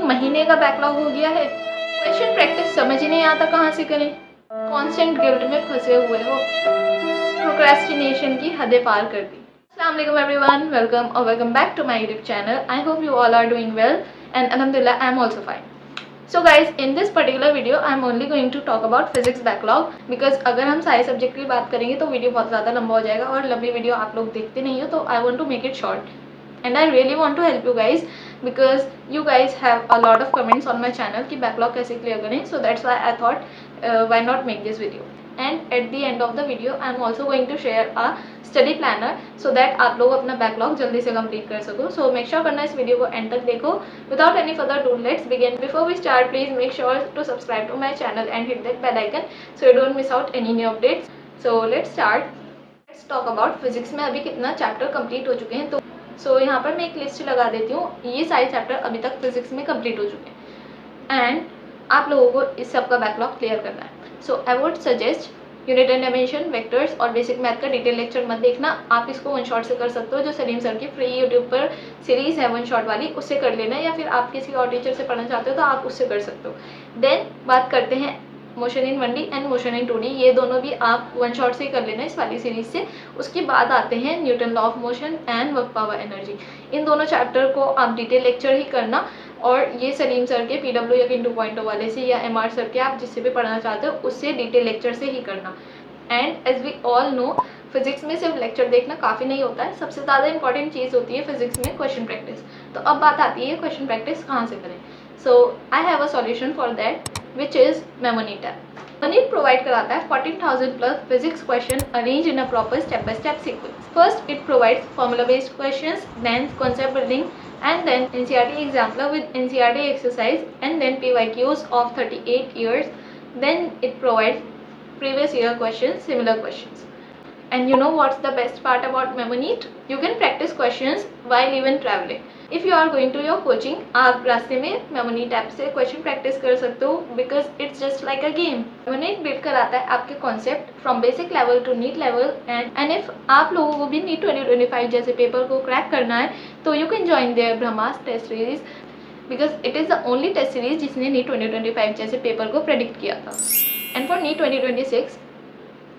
महीने का बैकलॉग हो गया है। क्वेश्चन प्रैक्टिस समझ ही नहीं आता कहाँ से करें। कांस्टेंट गिल्ट में फंसे हुए हो। प्रोक्रेस्टिनेशन की हदें पार कर दी। अस्सलाम वालेकुम everyone, welcome back to my YouTube channel. I hope you all are doing well and alhamdulillah I am also fine. So guys, in this particular video I am only going to talk about physics backlog because अगर हम सारे subject की बात करेंगे तो video बहुत ज़्यादा लंबा हो जाएगा और लंबी वीडियो आप लोग देखते नहीं हो, तो I want to make it short and I really want to help you guys because you guys have a lot of comments on my channel कि backlog कैसे clear करें. So that's why I thought why not make this video. And at the end of the video I am also going to share a study planner so that आप लोग अपना backlog जल्दी से complete कर सको. सो make sure करना इस video को एंड तक देखो. Without any further do let's begin. Before we start please make sure to subscribe to my channel and hit that bell icon so you don't miss out any new updates. So let's start. Let's talk about physics में अभी कितना chapter complete हो चुके हैं. तो यहाँ पर मैं एक लिस्ट लगा देती हूँ. ये सारे चैप्टर अभी तक फिजिक्स में कंप्लीट हो चुके हैं एंड आप लोगों को इस सब का बैकलॉग क्लियर करना है. So I would suggest unit and dimension, vectors और बेसिक मैथ का डिटेल लेक्चर मत देखना. आप इसको वन शॉट से कर सकते हो. जो सलीम सर की फ्री यूट्यूब पर सीरीज़ है वन शॉट वाली, उससे कर लेना, या फिर आप किसी और टीचर से पढ़ना चाहते हो तो आप उससे कर सकते हो. देन बात करते हैं motion in 1D and motion in 2D. ये दोनों भी आप वन शॉट से कर लेना इस वाली सीरीज से. उसके बाद आते हैं Newton law of motion and work power energy. इन दोनों चैप्टर को आप डिटेल लेक्चर ही करना और ये सलीम सर के PW यकीन 2.0 वाले से या MR सर के आप जिससे भी पढ़ना चाहते हो उससे डिटेल लेक्चर से ही करना. And as we all know physics में सिर्फ लेक्चर देखना काफ़ी नहीं होता है. सबसे ज़्यादा इंपॉर्टेंट चीज़ होती है फिजिक्स में क्वेश्चन प्रैक्टिस. तो अब बात आती है क्वेश्चन प्रैक्टिस कहाँ से करें. So I have a solution for that which is Memoneet app. Memoneet provide कराता है 14,000 plus physics question arrange in a proper step by step sequence. First it provides formula based questions, then concept building and then NCERT example with NCERT exercise and then PYQs of 38 years. Then it provides previous year questions, similar questions. And you know what's the best part about Memoneet? You can practice questions while even traveling. If you are going to your coaching, आप रास्ते में Memoneet app से question practice कर सकते हो because it's just like a game. Memoneet build कराता है आपके concept from basic level to NEET level and if आप लोगों को भी नीट 2025 जैसे पेपर को क्रैक करना है तो you can join their Brahmas test series because it is the only test series जिसने नीट 2025 जैसे पेपर को प्रेडिक्ट किया था. And for NEET 2026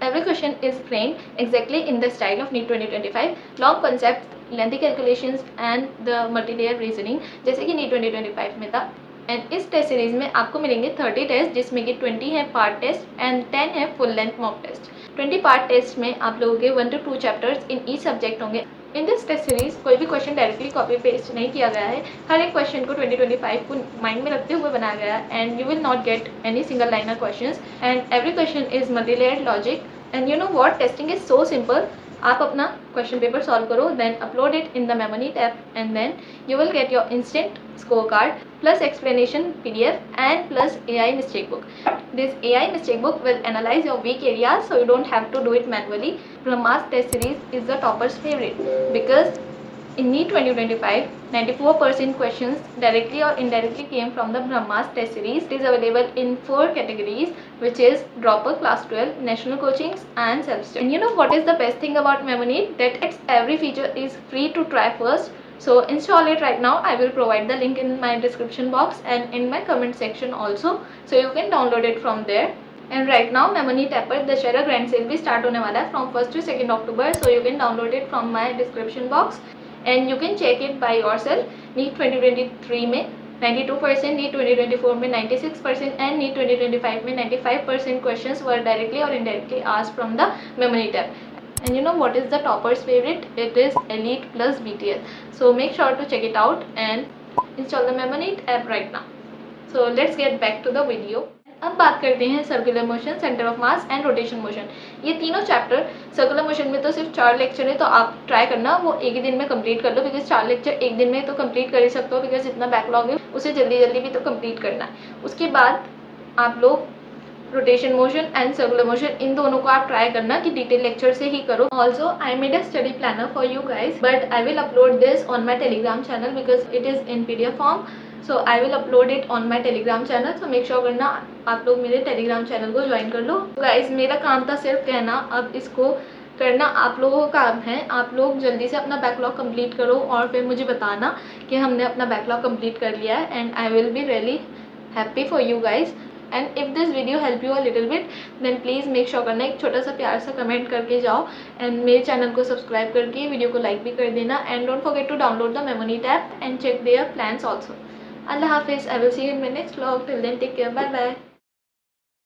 every question is framed exactly in the style of NEET 2025. Long concepts, lengthy calculations and the multi-layer reasoning जैसे कि NEET 2025 में था. And इस टेस्ट सीरीज में आपको मिलेंगे 30 टेस्ट जिसमें कि 20 है पार्ट टेस्ट एंड 10 है full length mock test. 20 part test में आप लोगों के 1 to 2 chapters in each subject होंगे. इन दिस टेस्ट सीरीज कोई भी क्वेश्चन डायरेक्टली कॉपी पेस्ट नहीं किया गया है. हर एक क्वेश्चन को 2025 को माइंड में रखते हुए बनाया गया है and you will not get any single liner questions and every question is multi layered logic. And you know what, testing is so simple. आप अपना क्वेश्चन पेपर सॉल्व करो, then upload it in the Memoneet app and then you will get your instant score card plus explanation PDF and plus AI mistake book. This AI mistake book will analyze your weak areas so you don't have to do it manually. Brahma's test series is the topper's favorite because in NEET 2025 94% questions directly or indirectly came from the Brahma's test series. It is available in 4 categories which is dropper, class 12, national coachings and self-study. And you know what is the best thing about Memoneet? That its every feature is free to try first. So install it right now. I will provide the link in my description box and in my comment section also. So you can download it from there. And right now Memoneet app पर Dussehra grand cell भी start होने वाला है from 1st to 2nd October. So you can download it from my description box and you can check it by yourself. NEET 2023 में 92%, NEET 2024 में 96% and NEET 2025 में 95% questions were directly or indirectly asked from the Memoneet app. And you know what is the topper's favorite? It is Elite plus BTS. So make sure to check it out and install the Memoneet app right now. So let's get back to the video. अब बात करते हैं circular motion, centre of mass and rotation motion. ये तीनों chapter circular motion में तो सिर्फ 4 lecture है, तो आप ट्राई करना वो एक ही दिन में कंप्लीट कर लो बिकॉज 4 लेक्चर एक दिन में तो कंप्लीट कर ही सकते हो बिकॉज इतना बैकलॉग है उसे जल्दी जल्दी भी तो कंप्लीट करना है. उसके बाद आप लोग rotation motion and circular motion in दोनों को आप ट्राई करना कि डिटेल लेक्चर से ही करो. Also I made a study planner for you guys but I will upload this on my Telegram channel because it is in PDF form. So I will upload it on my Telegram channel. So make sure करना आप लोग मेरे Telegram channel को join कर लो. Guys मेरा काम था सिर्फ कहना, अब इसको करना आप लोगों का काम है। आप लोग जल्दी से अपना बैकलॉग कंप्लीट करो और फिर मुझे बताना कि हमने अपना बैकलॉग कंप्लीट कर लिया है, and I will be really happy for you guys. And if this video help you a little bit then please make sure करना एक छोटा सा प्यार सा कमेंट करके जाओ, एंड मेरे चैनल को सब्सक्राइब करके वीडियो को लाइक भी कर देना, and don't forget to download the Memoneet app and check their plans also. Allah Hafiz. I will see you in my next vlog. Till then, take care. Bye bye.